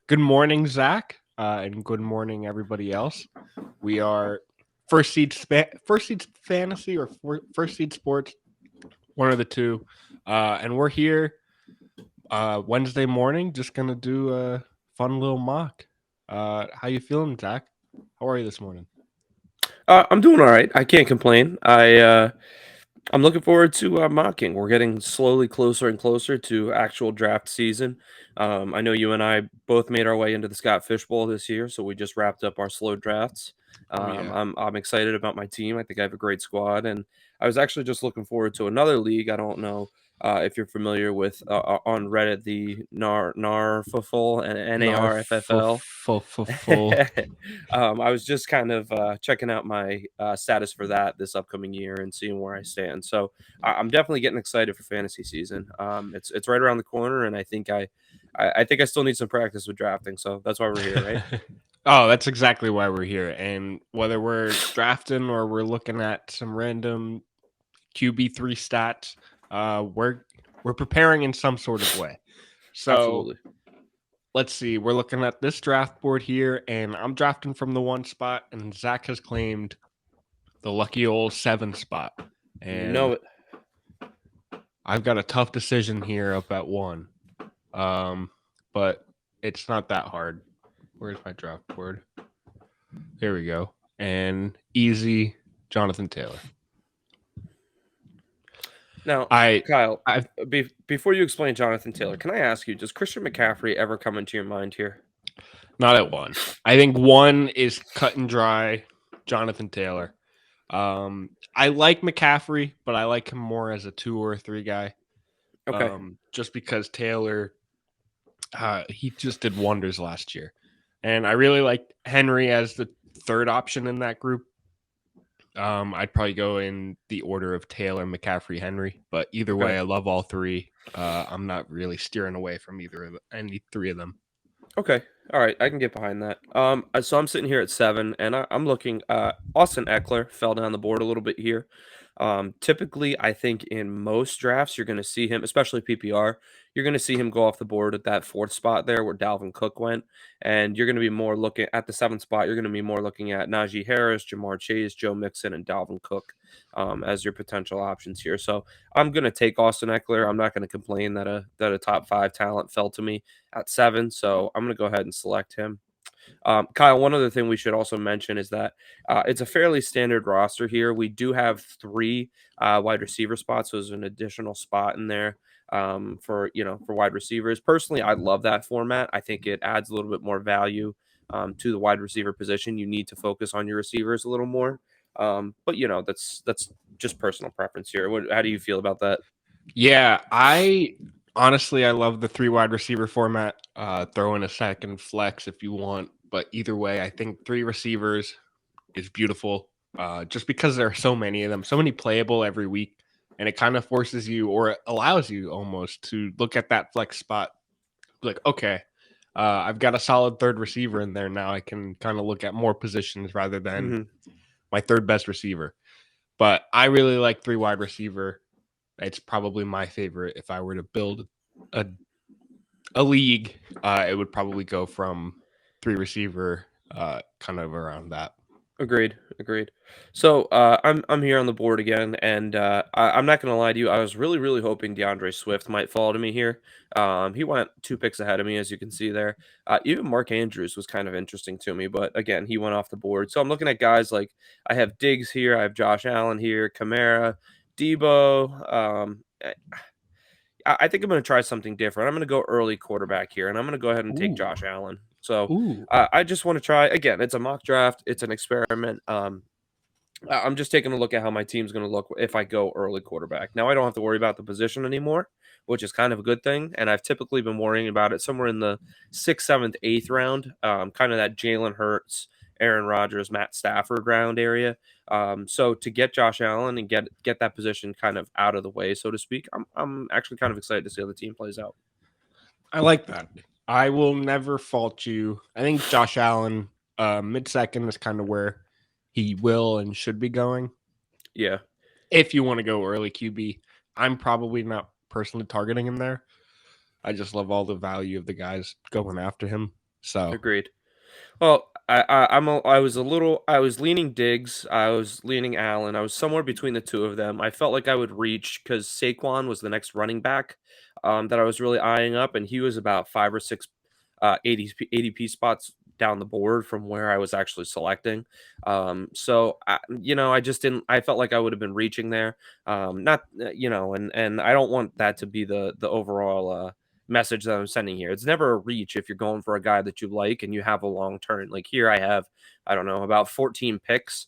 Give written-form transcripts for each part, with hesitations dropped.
Good morning, Zach, and good morning, everybody else. We are First Seed Fantasy or First Seed Sports, one of the two, and we're here Wednesday morning, just gonna do a fun little mock. How you feeling, Zach? How are you this morning? I'm doing all right. I can't complain. I'm looking forward to mocking. We're getting slowly closer and closer to actual draft season. I know you and I both made our way into the Scott Fish Bowl this year, so we just wrapped up our slow drafts. Oh yeah, I'm excited about my team. I think I have a great squad, and I was actually just looking forward to another league. I don't know if you're familiar with on Reddit the Narfffl and nar NARFFL. full. I was just kind of checking out my status for that this upcoming year and seeing where I stand. So I'm definitely getting excited for fantasy season. It's right around the corner, and I think I still need some practice with drafting. So that's why we're here, right? Oh, that's exactly why we're here. And whether we're drafting or we're looking at some random QB3 stats, we're preparing in some sort of way. So Absolutely. let's see. We're looking at this draft board here, and I'm drafting from the 1 spot, and Zach has claimed the lucky old 7 spot. You And know it. I've got a tough decision here up at 1. But it's not that hard. Where's my draft board? There we go. And easy Jonathan Taylor. Now, I Kyle, I before you explain Jonathan Taylor, can I ask you, does Christian McCaffrey ever come into your mind here? not at 1. I think 1 is cut and dry Jonathan Taylor. I like McCaffrey, but I like him more as a 2 or 3 guy. Okay. Just because Taylor he just did wonders last year. And I really like Henry as the third option in that group. I'd probably go in the order of Taylor, McCaffrey, Henry, but either Okay. way, I love all three. I'm not really steering away from any three of them. Okay. All right. I can get behind that. So I'm sitting here at 7, and I'm looking. Austin Eckler fell down the board a little bit here. Typically, I think in most drafts, you're going to see him, especially PPR, you're going to see him go off the board at that 4th spot there where Dalvin Cook went. And you're going to be more looking at the 7th spot. You're going to be more looking at Najee Harris, Jamar Chase, Joe Mixon, and Dalvin Cook as your potential options here. So I'm going to take Austin Eckler. I'm not going to complain that a top 5 talent fell to me at 7. So I'm going to go ahead and select him. Kyle, one other thing we should also mention is that it's a fairly standard roster here. We do have 3 wide receiver spots, so there's an additional spot in there for wide receivers. Personally, I love that format. I think it adds a little bit more value to the wide receiver position. You need to focus on your receivers a little more. But that's just personal preference here. How do you feel about that? Yeah, I honestly I love the 3 wide receiver format. Throw in a second flex if you want, but either way, I think 3 receivers is beautiful. Just because there are so many of them, so many playable every week, and it kind of forces you or it allows you almost to look at that flex spot, like, okay, I've got a solid third receiver in there now. I can kind of look at more positions rather than Hmm. my third best receiver. But I really like 3 wide receiver. It's probably my favorite. If I were to build a a league, it would probably go from 3 receiver, kind of around that. Agreed. Agreed. So I'm here on the board again, and I'm not gonna lie to you. I was really hoping DeAndre Swift might fall to me here. He went 2 picks ahead of me, as you can see there. Even Mark Andrews was kind of interesting to me, but again, he went off the board. So I'm looking at guys like I have Diggs here, I have Josh Allen here, Kamara, Debo. I think I'm going to try something different. I'm going to go early quarterback here, and I'm going to go ahead and take Ooh, Josh Allen. So ooh. I just want to try again. It's a mock draft. It's an experiment. I'm just taking a look at how my team's going to look if I go early quarterback. Now I don't have to worry about the position anymore, which is kind of a good thing. And I've typically been worrying about it somewhere in the 6th, 7th, 8th round, kind of that Jalen Hurts, Aaron Rodgers, Matt Stafford round area. So to get Josh Allen and get that position kind of out of the way, so to speak, I'm actually kind of excited to see how the team plays out. I like that. I will never fault you. I think Josh Allen, mid second is kind of where he will and should be going. Yeah. If you want to go early QB, I'm probably not personally targeting him there. I just love all the value of the guys going after him. So Agreed. Well, I was leaning Diggs, I was leaning Allen, I was somewhere between the two of them. I felt like I would reach because Saquon was the next running back that I was really eyeing up, and he was about 5 or 6 ADP spots down the board from where I was actually selecting. I just didn't. I felt like I would have been reaching there. Not and I don't want that to be the overall. Message that I'm sending here. It's never a reach if you're going for a guy that you like and you have a long turn. Like here, I have, I don't know, about 14 picks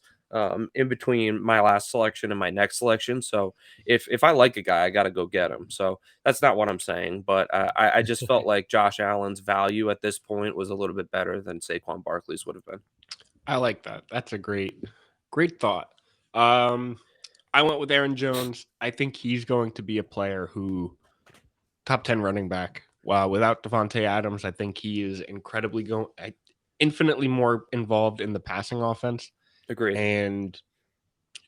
in between my last selection and my next selection. So if I like a guy, I got to go get him. So that's not what I'm saying, but I just felt like Josh Allen's value at this point was a little bit better than Saquon Barkley's would have been. I like that. That's a great thought. Um, I went with Aaron Jones. I think he's going to be a player who top 10 running back. Wow, without Devontae Adams, I think he is infinitely more involved in the passing offense. Agreed. And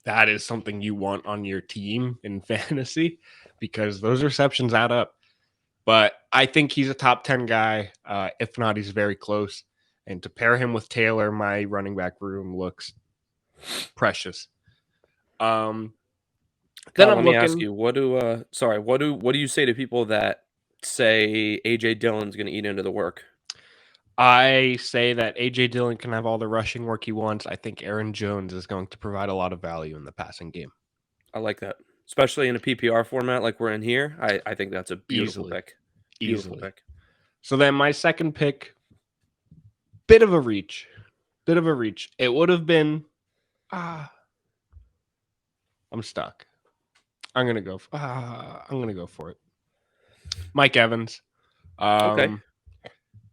that is something you want on your team in fantasy because those receptions add up. But I think he's a top 10 guy. If not, he's very close. And to pair him with Taylor, my running back room looks precious. Then Kyle, I'm let me ask looking. you, what do you say to people that say AJ Dillon's going to eat into the work? I say that AJ Dillon can have all the rushing work he wants. I think Aaron Jones is going to provide a lot of value in the passing game. I like that, especially in a PPR format like we're in here. I think that's a beautiful Easily. pick. Beautiful Easily. pick. So then my second pick, bit of a reach. Bit of a reach. It would have been I'm stuck. I'm gonna go. I'm gonna go for it. Mike Evans. Okay. Um,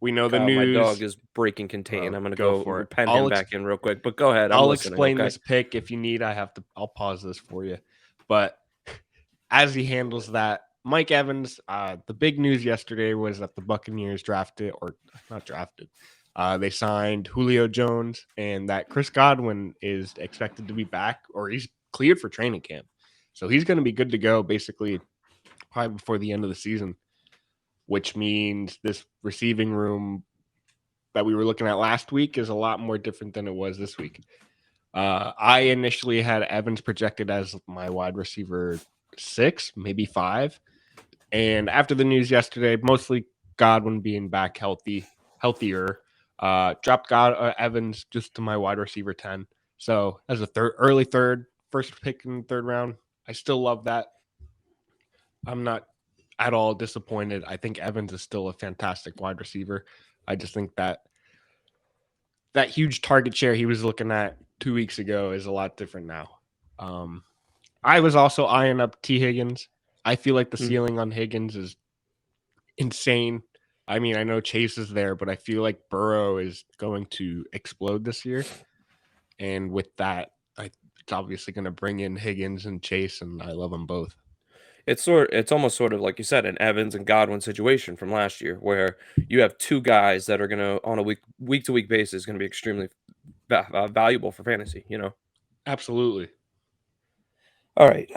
we know the Kyle, my dog news. is breaking contain. I'm gonna Go go for it. pen him back in real quick. But go ahead. I'm I'll listening. explain Okay. this pick if you need. I'll pause this for you. But as he handles that, Mike Evans. The big news yesterday was that the Buccaneers drafted, or not drafted. They signed Julio Jones, and that Chris Godwin is expected to be back, or he's cleared for training camp. So he's going to be good to go basically probably before the end of the season, which means this receiving room that we were looking at last week is a lot more different than it was this week. I initially had Evans projected as my wide receiver 6, maybe 5. And after the news yesterday, mostly Godwin being back healthier, dropped Evans just to my wide receiver 10. So as a early third, first pick in the third round, I still love that. I'm not at all disappointed. I think Evans is still a fantastic wide receiver. I just think that huge target share he was looking at 2 weeks ago is a lot different now. I was also eyeing up T. Higgins. I feel like the Hmm. ceiling on Higgins is insane. I mean, I know Chase is there, but I feel like Burrow is going to explode this year. And with that, it's obviously going to bring in Higgins and Chase, and I love them both. It's almost sort of like you said, an Evans and Godwin situation from last year, where you have two guys that are gonna on a week to week basis going to be extremely valuable for fantasy. Absolutely. All right.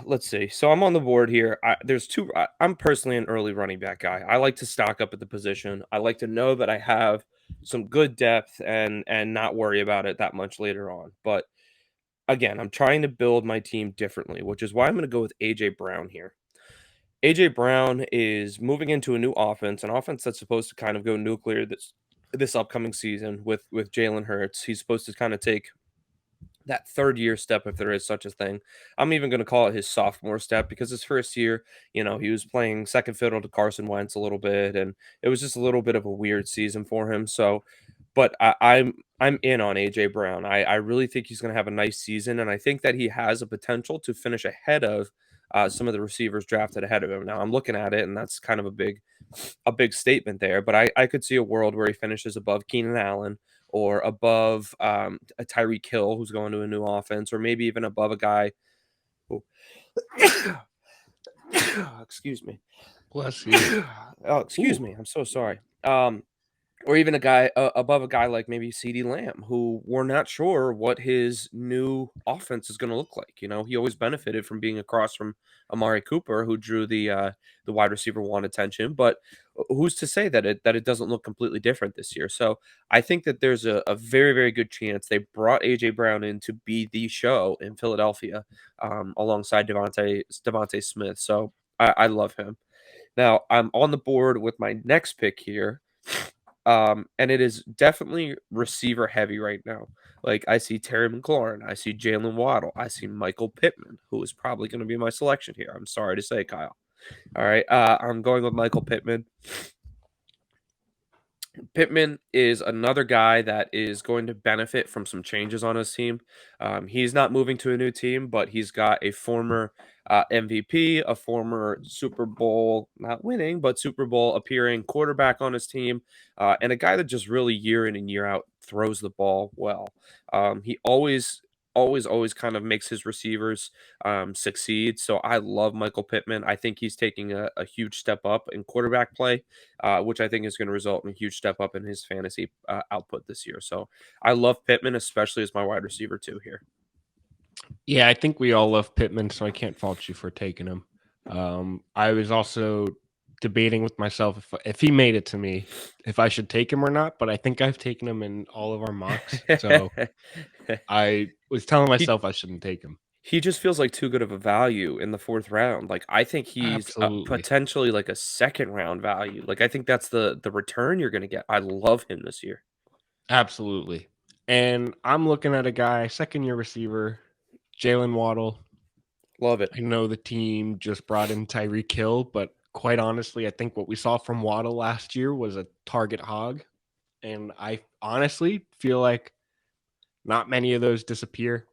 Let's see. So I'm on the board here. There's two. I'm personally an early running back guy. I like to stock up at the position. I like to know that I have some good depth and not worry about it that much later on. But again, I'm trying to build my team differently, which is why I'm going to go with AJ Brown here. AJ Brown is moving into a new offense, an offense that's supposed to kind of go nuclear this upcoming season with Jalen Hurts. He's supposed to kind of take that third year step, if there is such a thing. I'm even going to call it his sophomore step because his first year, he was playing second fiddle to Carson Wentz a little bit, and it was just a little bit of a weird season for him. So, but I'm in on AJ Brown. I really think he's going to have a nice season, and I think that he has a potential to finish ahead of some of the receivers drafted ahead of him. Now I'm looking at it, and that's kind of a big statement there. But I could see a world where he finishes above Keenan Allen or above a Tyreek Hill who's going to a new offense, or maybe even above a guy who, excuse me. Bless you. Oh, excuse Ooh. me. I'm so sorry. or even a guy above a guy like maybe CD Lamb, who we're not sure what his new offense is going to look like. You know, he always benefited from being across from Amari Cooper, who drew the wide receiver one attention. But who's to say that it doesn't look completely different this year? So I think that there's a very very good chance they brought AJ Brown in to be the show in Philadelphia, alongside Devontae Smith. So I love him. Now I'm on the board with my next pick here. And it is definitely receiver heavy right now. Like I see Terry McLaurin, I see Jalen Waddle, I see Michael Pittman, who is probably going to be my selection here. I'm sorry to say, Kyle. All right, I'm going with Michael Pittman. Pittman is another guy that is going to benefit from some changes on his team. He's not moving to a new team, but he's got a former MVP, a former Super Bowl, not winning, but Super Bowl appearing quarterback on his team, and a guy that just really year in and year out throws the ball well. He always kind of makes his receivers succeed. So I love Michael Pittman. I think he's taking a huge step up in quarterback play, which I think is going to result in a huge step up in his fantasy output this year. So I love Pittman, especially as my wide receiver too here. Yeah, I think we all love Pittman, so I can't fault you for taking him. I was also debating with myself if he made it to me, if I should take him or not. But I think I've taken him in all of our mocks, so I was telling he myself I shouldn't take him. he just feels like too good of a value in the fourth round. Like I think he's Absolutely, potentially like a second round value. Like I think that's the return you're going to get. I love him this year. absolutely. And I'm looking at a guy, second year receiver, Jalen Waddle. Love it. I know the team just brought in Tyreek Hill, but quite honestly, I think what we saw from Waddle last year was a target hog. And I honestly feel like not many of those disappear.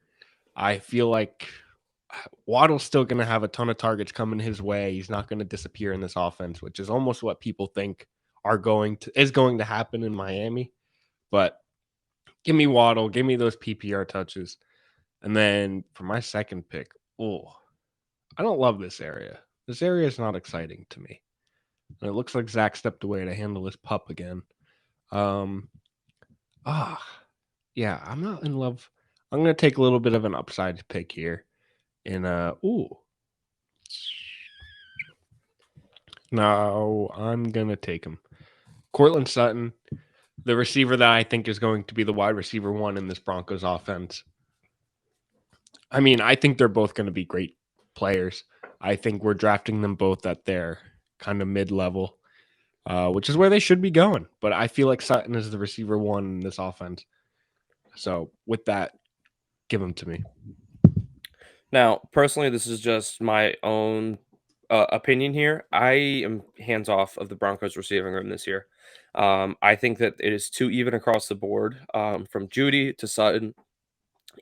I feel like Waddle's still going to have a ton of targets coming his way. He's not going to disappear in this offense, which is almost what people think is going to happen in Miami. But give me Waddle, give me those PPR touches. And then for my second pick, I don't love this area. This area is not exciting to me. And it looks like Zach stepped away to handle his pup again. Um, ah, yeah, I'm not in love. I'm gonna take a little bit of an upside pick here. And no, I'm gonna take him. Cortland Sutton, the receiver that I think is going to be the wide receiver one in this Broncos offense. I mean, I think they're both going to be great players. I think we're drafting them both at their kind of mid level, which is where they should be going. But I feel like Sutton is the receiver one in this offense. So with that, give him to me. Now, personally, this is just my own opinion here. I am hands off of the Broncos receiving room this year. I think that it is too even across the board, from Judy to Sutton,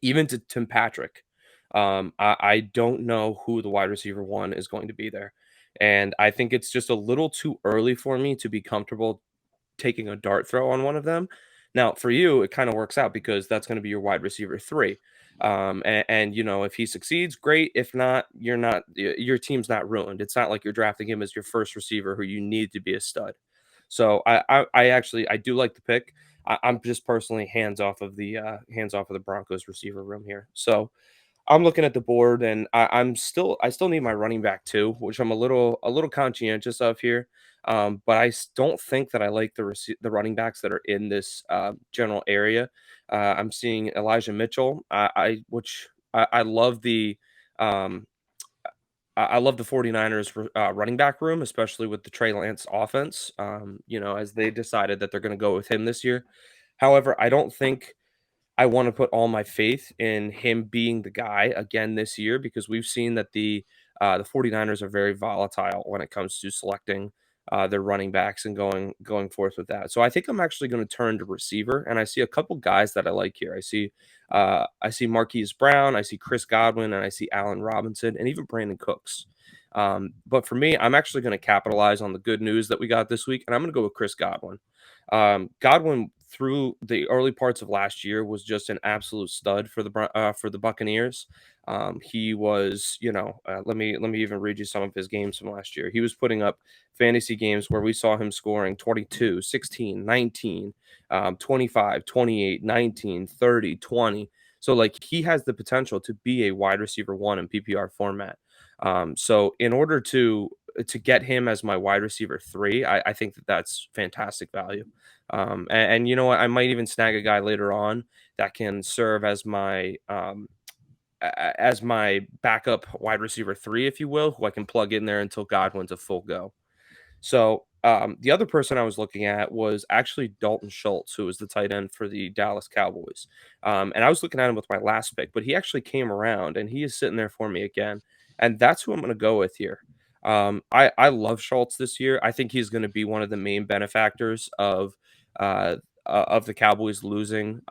even to Tim Patrick. I don't know who the wide receiver one is going to be there. And I think it's just a little too early for me to be comfortable taking a dart throw on one of them. Now, for you, it kind of works out because that's going to be your wide receiver three. And you know, if he succeeds, great. If not, your team's not ruined. It's not like you're drafting him as your first receiver who you need to be a stud. So I actually I do like the pick. I'm just personally hands off of the Broncos receiver room here. So I'm looking at the board, and I still need my running back too, which I'm a little conscientious of here. But don't think that I like the running backs that are in this general area. I'm seeing Elijah Mitchell. I love um, I love the 49ers running back room, especially with the Trey Lance offense. You know, as they decided that they're going to go with him this year. However, I don't think I want to put all my faith in him being the guy again this year because we've seen that the 49ers are very volatile when it comes to selecting their running backs and going forth with that. So I think I'm actually going to turn to receiver, and I see a couple guys that I like here. I see Marquise Brown, I see Chris Godwin, and I see Allen Robinson, and even Brandon Cooks. But for me, I'm actually going to capitalize on the good news that we got this week, and I'm going to go with Chris Godwin. Godwin through the early parts of last year was just an absolute stud for the Buccaneers. He was, let me even read you some of his games from last year. He was putting up fantasy games where we saw him scoring 22, 16, 19, 25, 28, 19, 30, 20. So like he has the potential to be a wide receiver one in PPR format. So in order to get him as my wide receiver three, I think that that's fantastic value. And you know what? I might even snag a guy later on that can serve as my backup wide receiver three, if you will, who I can plug in there until Godwin's a full go. So the other person I was looking at was actually Dalton Schultz, who was the tight end for the Dallas Cowboys. And I was looking at him with my last pick, but he actually came around and he is sitting there for me again. And that's who I'm going to go with here. I love Schultz this year. I think he's going to be one of the main benefactors of the Cowboys losing.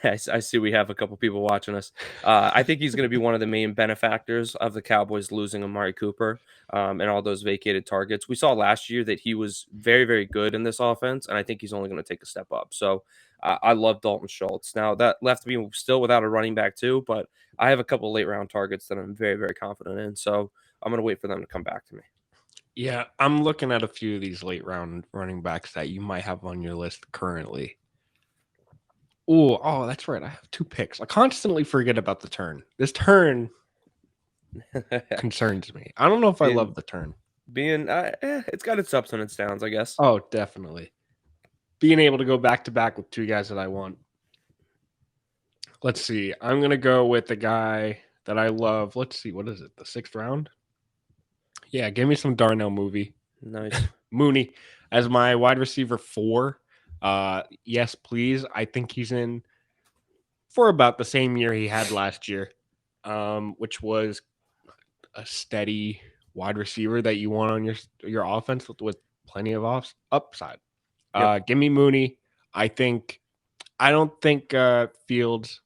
I see we have a couple people watching us. I think he's going to be one of the main benefactors of the Cowboys losing Amari Cooper and all those vacated targets. We saw last year that he was very, very good in this offense, and I think he's only going to take a step up. So I love Dalton Schultz. Now, that left me still without a running back, too, but I have a couple late round targets that I'm very, very confident in. So I'm going to wait for them to come back to me. Yeah, I'm looking at a few of these late round running backs that you might have on your list currently. Oh, that's right. I have two picks. I constantly forget about the turn. This turn concerns me. I don't know if I being, love the turn. it's got its ups and its downs, I guess. Oh, definitely. Being able to go back to back with two guys that I want. Let's see. I'm going to go with the guy that I love. Let's see. What is it? The sixth round? Yeah, give me some Darnell Nice. Mooney as my wide receiver four. Yes, please. I think he's in for about the same year he had last year, which was a steady wide receiver that you want on your offense with plenty of upside. Yep. Give me Mooney. I don't think Fields.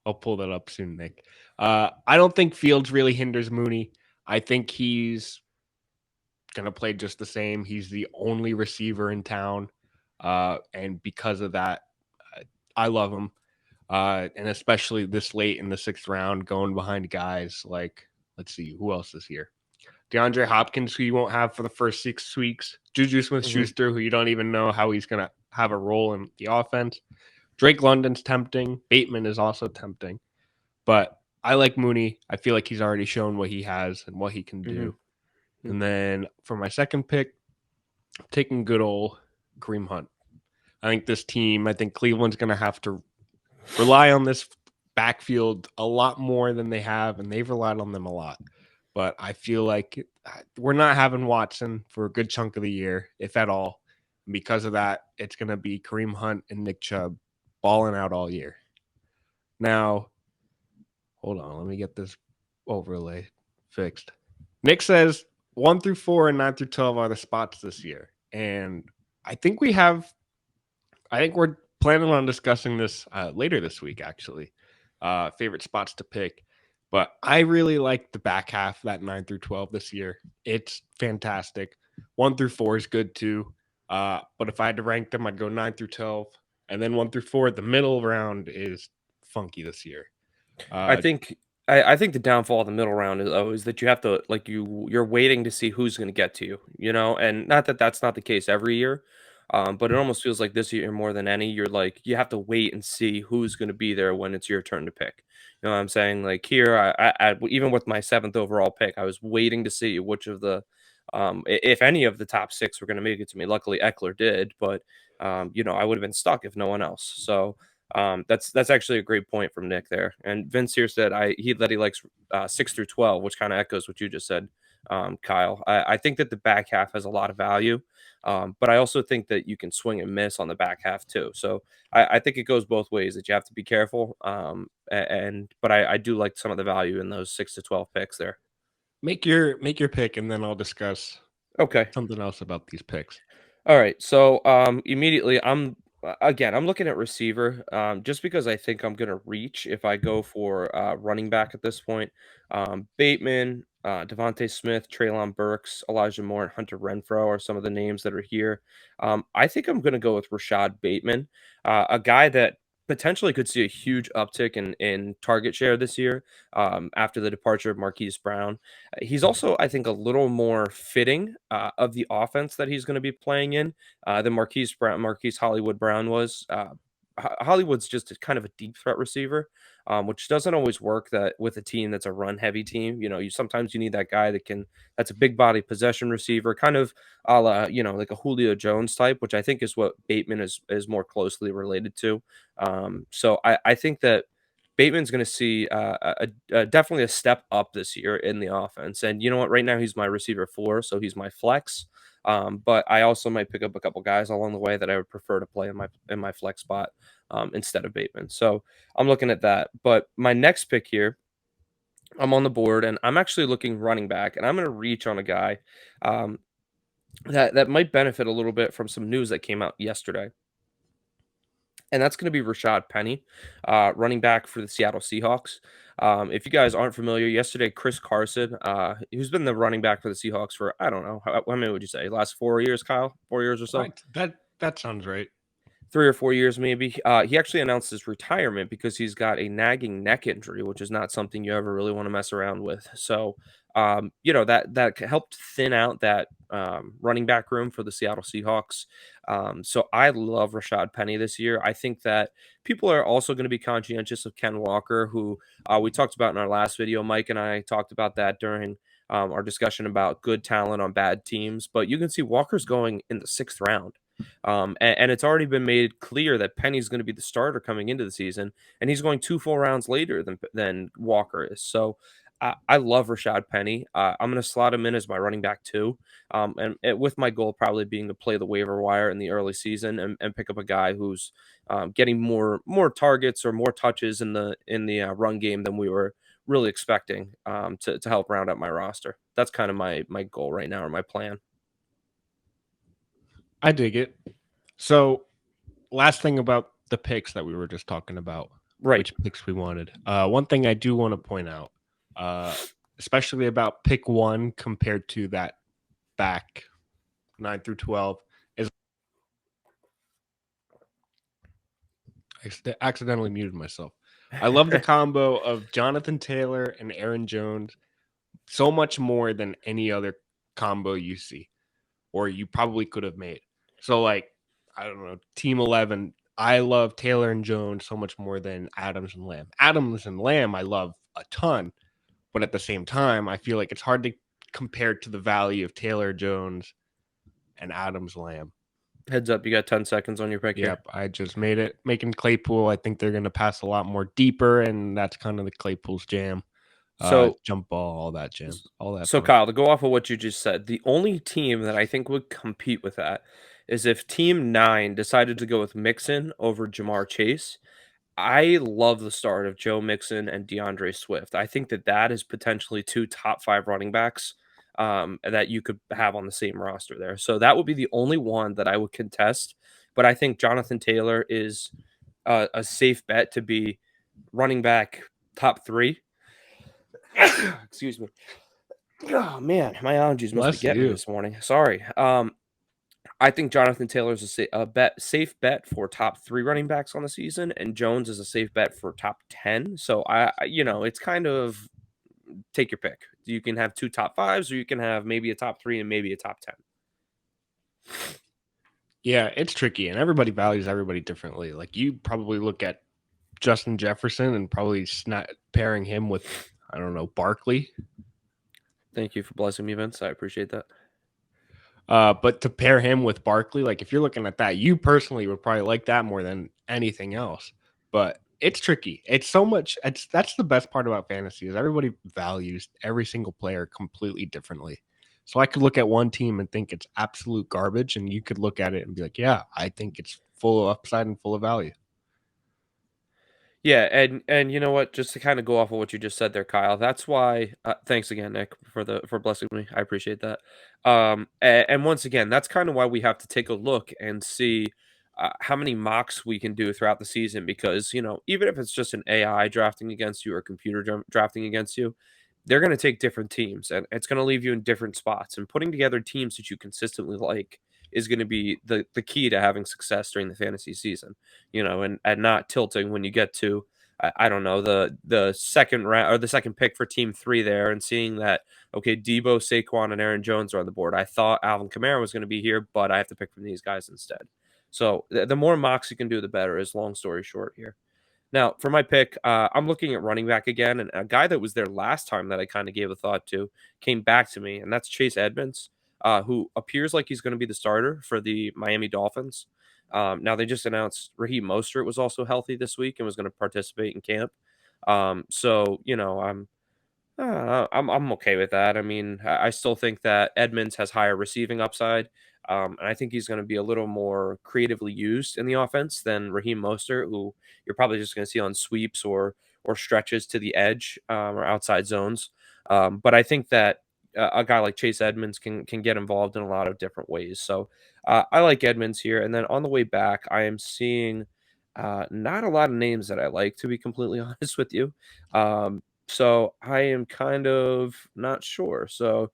I'll pull that up soon, Nick. I don't think Fields really hinders Mooney. I think he's gonna play just the same. He's the only receiver in town, and because of that, I love him. And especially this late in the sixth round, going behind guys like, let's see, who else is here? DeAndre Hopkins, who you won't have for the first 6 weeks. Juju Smith Hmm. Schuster, who you don't even know how he's going to have a role in the offense. Drake London's tempting. Bateman is also tempting. But I like Mooney. I feel like he's already shown what he has and what he can Hmm. do. And then for my second pick, I'm taking good old Kareem Hunt. I think Cleveland's going to have to rely on this backfield a lot more than they have, and they've relied on them a lot. But I feel like we're not having Watson for a good chunk of the year, if at all. And because of that, it's going to be Kareem Hunt and Nick Chubb balling out all year. Now, hold on, let me get this overlay fixed. Nick says 1 through 4 and 9 through 12 are the spots this year. And I think we have I think we're planning on discussing this later this week, actually. Favorite spots to pick. But I really like the back half, that 9 through 12 this year. It's fantastic. 1 through 4 is good too. But if I had to rank them, I'd go 9 through 12. And then 1 through 4, the middle round is funky this year. I Uh, think I think the downfall of the middle round is always that you have to like you're waiting to see who's going to get to you, and not that that's not the case every year, but it almost feels like this year more than any, you're like you have to wait and see who's going to be there when it's your turn to pick. You know what I'm saying? Like here, even with my seventh overall pick, I was waiting to see which of the, if any of the top six were going to make it to me. Luckily, Eckler did, but I would have been stuck if no one else. So that's actually a great point from Nick there. And Vince here said he likes 6 through 12, which kind of echoes what you just said, Kyle. I think that the back half has a lot of value, but I also think that you can swing and miss on the back half too. So I think it goes both ways that you have to be careful. But I do like some of the value in those 6 to 12 picks there. make your pick, and then I'll discuss Okay. something else about these picks. All right. So immediately I'm looking at receiver just because I think I'm gonna reach if I go for running back at this point. Bateman, Devontae Smith, Traylon Burks, Elijah Moore, and Hunter Renfro are some of the names that are here. I think I'm gonna go with Rashad Bateman, a guy that potentially could see a huge uptick in target share this year after the departure of Marquise Brown. He's also, I think, a little more fitting of the offense that he's going to be playing in than Marquise Hollywood Brown was. Hollywood's just kind of a deep threat receiver, which doesn't always work that with a team that's a run heavy team. You sometimes you need that guy that's a big body possession receiver, kind of a la, like a Julio Jones type, which I think is what Bateman is more closely related to. So I think that Bateman's going to see definitely a step up this year in the offense. And you know what? Right now he's my receiver 4, so he's my flex. But I also might pick up a couple guys along the way that I would prefer to play in my flex spot instead of Bateman. So I'm looking at that. But my next pick here, I'm on the board, and I'm actually looking running back, and I'm going to reach on a guy um, that might benefit a little bit from some news that came out yesterday, and that's going to be Rashad Penny, running back for the Seattle Seahawks. If you guys aren't familiar, yesterday Chris Carson, who's been the running back for the Seahawks for I don't know how many would you say last 4 years, Kyle, 4 years or so. That sounds right. 3 or 4 years maybe. He actually announced his retirement because he's got a nagging neck injury, which is not something you ever really want to mess around with. So, that helped thin out that running back room for the Seattle Seahawks. So I love Rashad Penny this year. I think that people are also going to be conscientious of Ken Walker, who we talked about in our last video. Mike and I talked about that during our discussion about good talent on bad teams. But you can see Walker's going in the 6th round. And it's already been made clear that Penny's going to be the starter coming into the season, and he's going 2 full rounds later than Walker is. So I love Rashad Penny. I'm going to slot him in as my running back too, with my goal probably being to play the waiver wire in the early season and pick up a guy who's getting more targets or more touches in the run game than we were really expecting to help round out my roster. That's kind of my goal right now, or my plan. I dig it. So, last thing about the picks that we were just talking about, Right. which picks we wanted. One thing I do want to point out, uh, especially about pick 1 compared to that back 9 through 12, is I accidentally muted myself. I love the combo of Jonathan Taylor and Aaron Jones so much more than any other combo you see, or you probably could have made. So, like, I don't know, Team 11, I love Taylor and Jones so much more than Adams and Lamb. Adams and Lamb, I love a ton, but at the same time, I feel like it's hard to compare to the value of Taylor Jones and Adams Lamb. Heads up, you got 10 seconds on your pick here. Yep, I just made it. Making Claypool, I think they're going to pass a lot more deeper, and that's kind of the Claypool's jam. So, Jump ball, all that jam, all that so fun. Kyle, to go off of what you just said, the only team that I think would compete with that is if Team 9 decided to go with Mixon over Jamar Chase. I love the start of Joe Mixon and DeAndre Swift. I think that is potentially 2 top 5 running backs that you could have on the same roster there. So that would be the only one that I would contest. But I think Jonathan Taylor is a safe bet to be running back top 3. Excuse me. Oh man, my allergies must be Bless getting me you. this morning. Sorry. I think Jonathan Taylor is a safe bet for top 3 running backs on the season, and Jones is a safe bet for top 10. So it's kind of take your pick. You can have 2 top 5s, or you can have maybe a top 3 and maybe a top 10. Yeah, it's tricky, and everybody values everybody differently. Like, you probably look at Justin Jefferson and probably pairing him with, I don't know, Barkley. Thank you for blessing me, Vince. I appreciate that. But to pair him with Barkley, like, if you're looking at that, you personally would probably like that more than anything else. But it's tricky. It's so much. That's the best part about fantasy is everybody values every single player completely differently. So I could look at one team and think it's absolute garbage, and you could look at it and be like, yeah, I think it's full of upside and full of value. Yeah, and you know what? Just to kind of go off of what you just said there, Kyle. That's why. Thanks again, Nick, for blessing me. I appreciate that. And once again, that's kind of why we have to take a look and see how many mocks we can do throughout the season. Because even if it's just an AI drafting against you or computer drafting against you, they're going to take different teams, and it's going to leave you in different spots. And putting together teams that you consistently like is going to be the key to having success during the fantasy season, and not tilting when you get to I don't know, the second round or the second pick for team 3 there, and seeing that, okay, Debo, Saquon, and Aaron Jones are on the board. I thought Alvin Kamara was going to be here, but I have to pick from these guys instead. So the more mocks you can do, the better. Is long story short here. Now, for my pick, I'm looking at running back again, and a guy that was there last time that I kind of gave a thought to came back to me, and that's Chase Edmonds, who appears like he's going to be the starter for the Miami Dolphins. Now, they just announced Raheem Mostert was also healthy this week and was going to participate in camp. So, I'm okay with that. I mean, I still think that Edmonds has higher receiving upside, and I think he's going to be a little more creatively used in the offense than Raheem Mostert, who you're probably just going to see on sweeps or stretches to the edge or outside zones. But I think that a guy like Chase Edmonds can get involved in a lot of different ways. So I like Edmonds here. And then on the way back, I am seeing not a lot of names that I like, to be completely honest with you. So I am kind of not sure. So,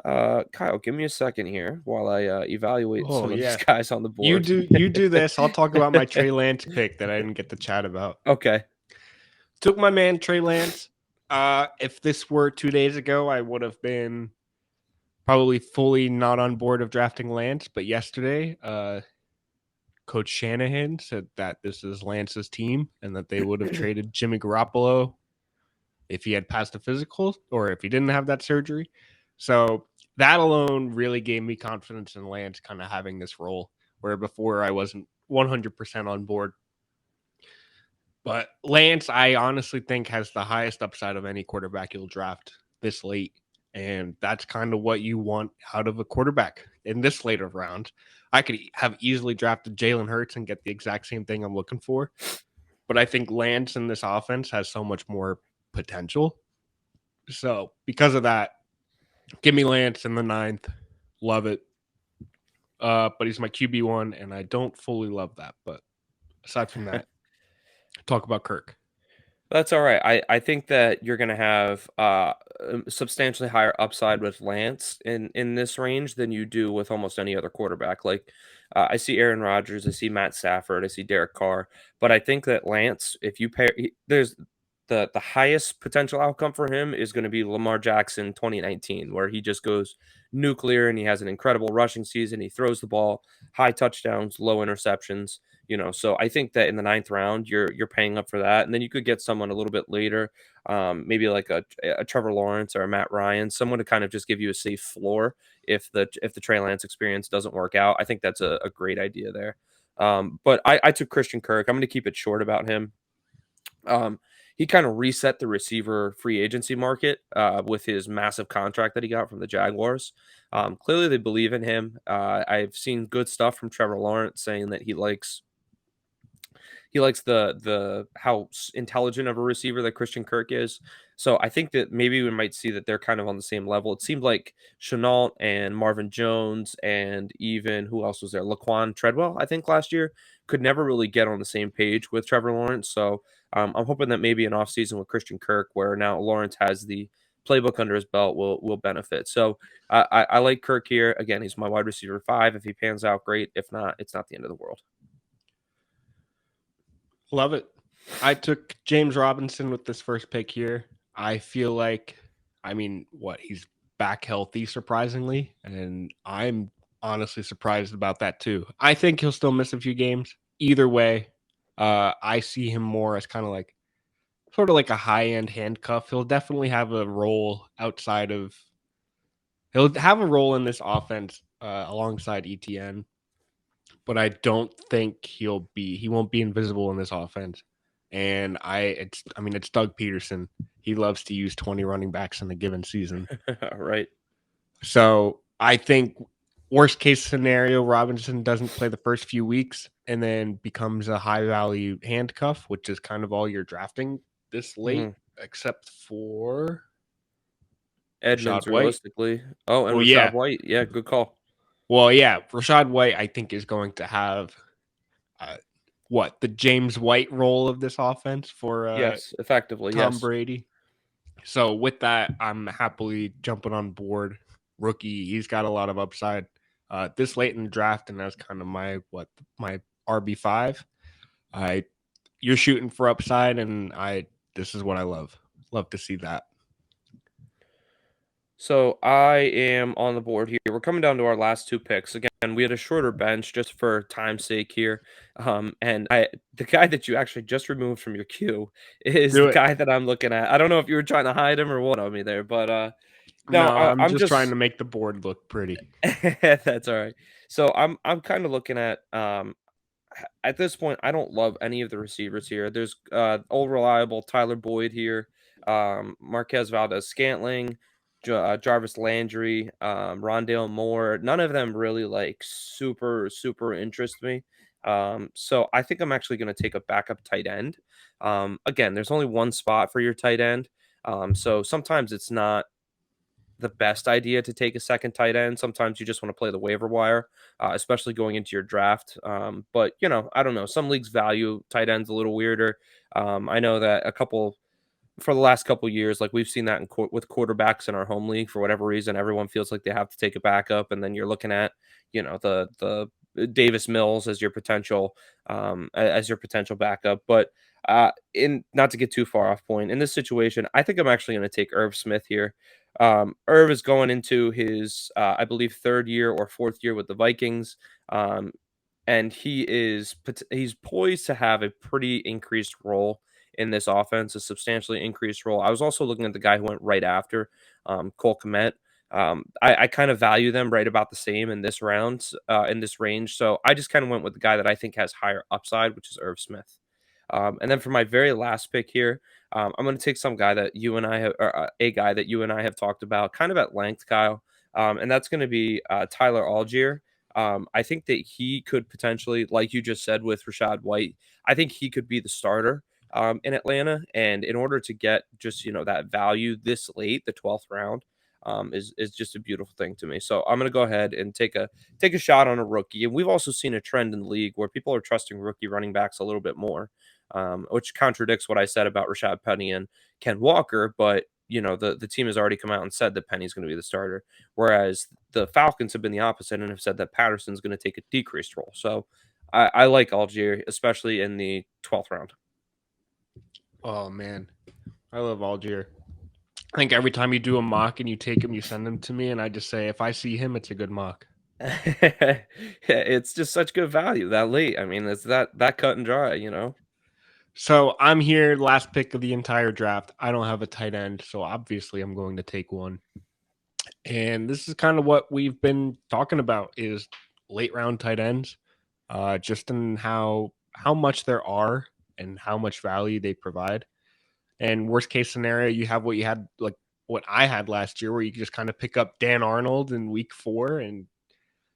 Kyle, give me a second here while I evaluate Oh some of these yeah. guys on the You board. do this. I'll talk about my Trey Lance pick that I didn't get to chat about. Okay. Took my man Trey Lance. If this were 2 days ago, I would have been probably fully not on board of drafting Lance. But yesterday, Coach Shanahan said that this is Lance's team and that they would have traded Jimmy Garoppolo if he had passed a physical or if he didn't have that surgery. So that alone really gave me confidence in Lance kind of having this role, where before I wasn't 100% on board. But Lance, I honestly think, has the highest upside of any quarterback you'll draft this late. And that's kind of what you want out of a quarterback in this later round. I could have easily drafted Jalen Hurts and get the exact same thing I'm looking for. But I think Lance in this offense has so much more potential. So because of that, give me Lance in the 9th. Love it. But he's my QB1, and I don't fully love that. But aside from that, talk about Kirk. That's all right. I think that you're going to have substantially higher upside with Lance in this range than you do with almost any other quarterback. Like I see Aaron Rodgers, I see Matt Stafford, I see Derek Carr, but I think that Lance, if you pair, there's the highest potential outcome for him is going to be Lamar Jackson 2019, where he just goes nuclear and he has an incredible rushing season. He throws the ball, high touchdowns, low interceptions. So I think that in the 9th round, you're paying up for that, and then you could get someone a little bit later, maybe like a Trevor Lawrence or a Matt Ryan, someone to kind of just give you a safe floor if the Trey Lance experience doesn't work out. I think that's a great idea there. But I took Christian Kirk. I'm going to keep it short about him. He kind of reset the receiver free agency market with his massive contract that he got from the Jaguars. Clearly, they believe in him. I've seen good stuff from Trevor Lawrence saying that he likes the how intelligent of a receiver that Christian Kirk is. So I think that maybe we might see that they're kind of on the same level. It seemed like Chenault and Marvin Jones and even who else was there? Laquan Treadwell, I think last year could never really get on the same page with Trevor Lawrence. So I'm hoping that maybe an offseason with Christian Kirk, where now Lawrence has the playbook under his belt, will benefit. So I like Kirk here. Again, he's my wide receiver 5. If he pans out, great. If not, it's not the end of the world. Love it. I took James Robinson with this first pick here. I feel like, he's back healthy, surprisingly. And I'm honestly surprised about that, too. I think he'll still miss a few games. Either way, I see him more as kind of like, sort of like a high-end handcuff. He'll definitely have a role he'll have a role in this offense alongside ETN, but I don't think he won't be invisible in this offense. And it's Doug Peterson. He loves to use 20 running backs in a given season. Right. So I think worst case scenario, Robinson doesn't play the first few weeks and then becomes a high value handcuff, which is kind of all you're drafting this late, Mhm. except for Rashad Edmonds, White. realistically. Oh, and Well, Rashad yeah. White. Yeah, good call. Well, yeah. Rashad White, I think, is going to have uh, the James White role of this offense for Yes, effectively, Tom yes. Brady. So with that, I'm happily jumping on board. Rookie, he's got a lot of upside. This late in the draft, and that's kind of my RB5. I You're shooting for upside, and I this is what I love. Love to see that. So I am on the board here. We're coming down to our last two picks. Again, we had a shorter bench just for time's sake here. And the guy that you actually just removed from your queue is Do the it. guy that I'm looking at. I don't know if you were trying to hide him or what on me there, but No, no, I'm I'm just trying just to make the board look pretty. that's all right. So I'm kind of looking at at this point, I don't love any of the receivers here. There's old reliable Tyler Boyd here, Marquez Valdez Scantling, Jarvis Landry, Rondale Moore. None of them really like super interest me. So I think I'm actually going to take a backup tight end. Again, there's only one spot for your tight end. So sometimes it's not the best idea to take a second tight end. Sometimes you just want to play the waiver wire, especially going into your draft. But I don't know. Some leagues value tight ends a little weirder. I know that for the last couple years, like we've seen that with quarterbacks in our home league. For whatever reason, everyone feels like they have to take a backup, and then you're looking at the Davis Mills as your potential backup. But in not to get too far off point in this situation, I think I'm actually going to take Irv Smith here. Irv is going into his, I believe, third year or fourth year with the Vikings. Um, and he's poised to have a pretty increased role in this offense, a substantially increased role. I was also looking at the guy who went right after Cole Kmet. I kind of value them right about the same in this round, in this range. So I just kind of went with the guy that I think has higher upside, which is Irv Smith. And then for my very last pick here, I'm going to take some guy that you and I have, or, a guy that you and I have talked about kind of at length, Kyle. And that's going to be Tyler Algier. I think that he could potentially, like you just said with Rashad White, I think he could be the starter in Atlanta. And in order to get just that value this late, the 12th round, is just a beautiful thing to me. So I'm going to go ahead and take a shot on a rookie. And we've also seen a trend in the league where people are trusting rookie running backs a little bit more, which contradicts what I said about Rashad Penny and Ken Walker. But the team has already come out and said that Penny's going to be the starter, whereas the Falcons have been the opposite and have said that Patterson's going to take a decreased role. So I like Algier, especially in the 12th round. Oh man, I love Algier. I think every time you do a mock and you take him, you send him to me, and I just say if I see him, it's a good mock. It's just such good value that late. I mean, it's that cut and dry. So I'm here, last pick of the entire draft. I don't have a tight end, so obviously I'm going to take one. And this is kind of what we've been talking about: is late round tight ends, just in how much there are and how much value they provide. And worst case scenario, you have what you had, like what I had last year, where you just kind of pick up Dan Arnold in week 4, and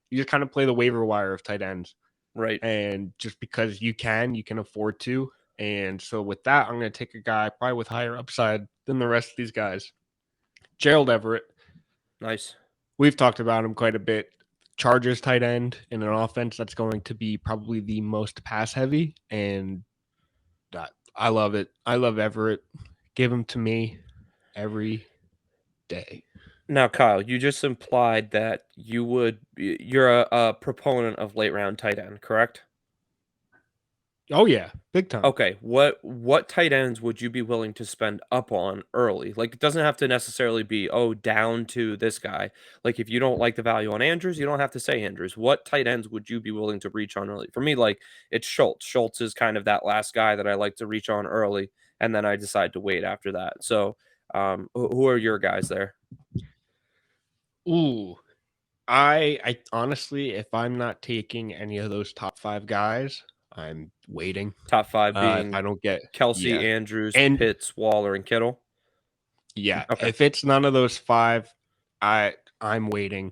you just kind of play the waiver wire of tight ends. Right. And just because you can afford to. And so with that, I'm going to take a guy probably with higher upside than the rest of these guys. Gerald Everett. Nice. We've talked about him quite a bit. Chargers tight end in an offense that's going to be probably the most pass heavy. And I love it. I love Everett. Give him to me every day. Now, Kyle, you just implied that you're a proponent of late round tight end, correct? Oh yeah, big time. Okay, what tight ends would you be willing to spend up on early? Like it doesn't have to necessarily be down to this guy. Like if you don't like the value on Andrews, you don't have to say Andrews. What tight ends would you be willing to reach on early? For me, like it's Schultz. Schultz is kind of that last guy that I like to reach on early, and then I decide to wait after that. So, who are your guys there? Ooh, I honestly, if I'm not taking any of those top 5 guys, I'm waiting. Top five If I being don't get Kelsey, yeah, Andrews, and Pitts, Waller, and Kittle. yeah, Okay, if it's none of those 5, I'm waiting.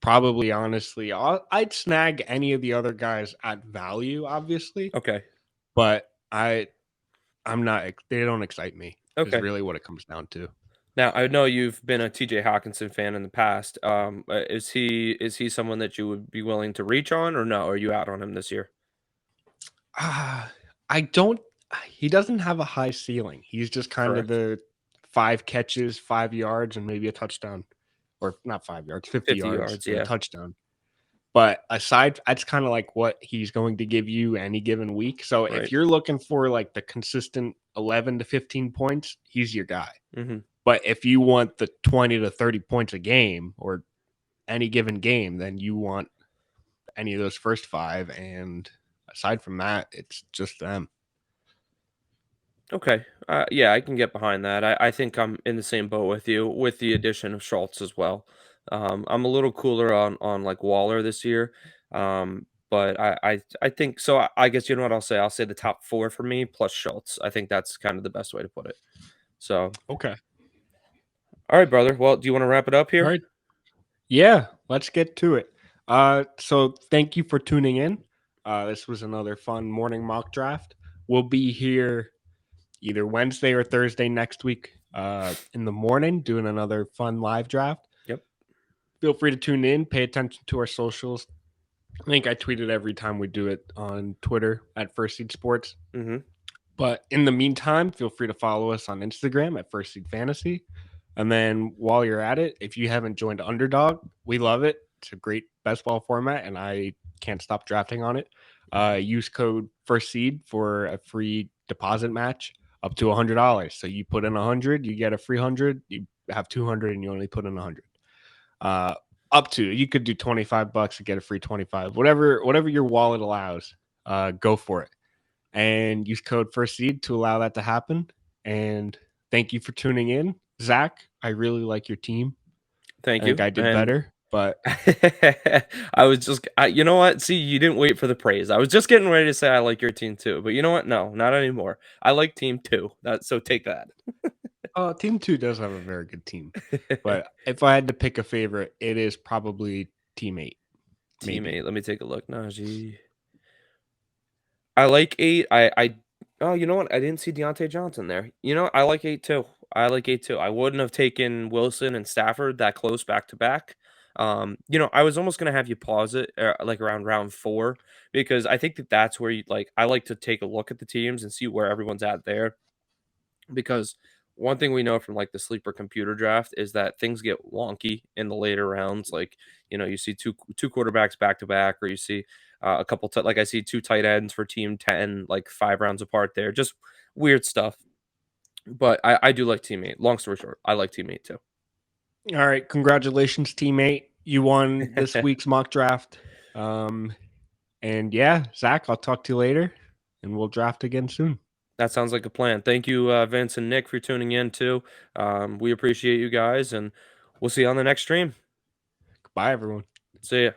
Probably, honestly, I'd snag any of the other guys at value, obviously, okay, but I'm not. They don't excite me. Is okay. really what it comes down to. Now, I know you've been a TJ Hawkinson fan in the past. Is he someone that you would be willing to reach on, or no? Are you out on him this year? I don't. He doesn't have a high ceiling. He's just kind of Correct. the 5 catches, 5 yards, and maybe a touchdown, or not 5 yards, 50 50 yards yards, and a yeah. touchdown. But aside, that's kind of like what he's going to give you any given week. So if Right. you're looking for like the consistent 11 to 15 points, he's your guy. Mhm. But if you want the 20 to 30 points a game or any given game, then you want any of those first five. And aside from that, it's just them. Okay. Yeah, I can get behind that. I think I'm in the same boat with you, with the addition of Schultz as well. I'm a little cooler on like Waller this year. But I think so. I guess you know what I'll say. I'll say the top four for me plus Schultz. I think that's kind of the best way to put it. So, Okay. all right, brother. Well, do you want to wrap it up All here? right. Yeah, let's get to it. So thank you for tuning in. This was another fun morning mock draft. We'll be here either Wednesday or Thursday next week in the morning doing another fun live draft. Yep. Feel free to tune in, pay attention to our socials. I think I tweet it every time we do it on Twitter at First Seed Sports. Mm-hmm. But in the meantime, feel free to follow us on Instagram at First Seed Fantasy. And then while you're at it, if you haven't joined Underdog, we love it. It's a great best ball format, and I can't stop drafting on it. Use code First Seed for a free deposit match up to $100. So you put in 100, you get a free 100. You have 200, and you only put in 100. Uh, Up to you could do $25 to get a free 25. Whatever your wallet allows, go for it. And use code First Seed to allow that to happen. And thank you for tuning in, Zach. I really like your team. I Thank think you. I did And better, but I was just, you know what? See, you didn't wait for the praise. I was just getting ready to say I like your team too, but you know what? No, not anymore. I like team two. That so take that. Team Two does have a very good team. But if I had to pick a favorite, it is probably Team Eight, maybe. Teammate, let me take a look. Najee. I like 8. I oh, you know what? I didn't see Deontay Johnson there. You know, I like 8 too. I like 8 too. I wouldn't have taken Wilson and Stafford that close back to back. You know, I was almost gonna have you pause it like around round 4 because I think that that's where you like. I like to take a look at the teams and see where everyone's at there because one thing we know from like the sleeper computer draft is that things get wonky in the later rounds. Like, you know, you see two quarterbacks back to back, or you see a couple like I see two tight ends for team 10, like 5 rounds apart there. Just weird stuff. But I do like teammate. Long story short, I like teammate too. All right, congratulations, teammate. You won this week's mock draft. Um, and yeah, Zach, I'll talk to you later, and we'll draft again soon. That sounds like a plan. Thank you, Vince and Nick, for tuning in too. We appreciate you guys, and we'll see you on the next stream. Bye, everyone. See ya.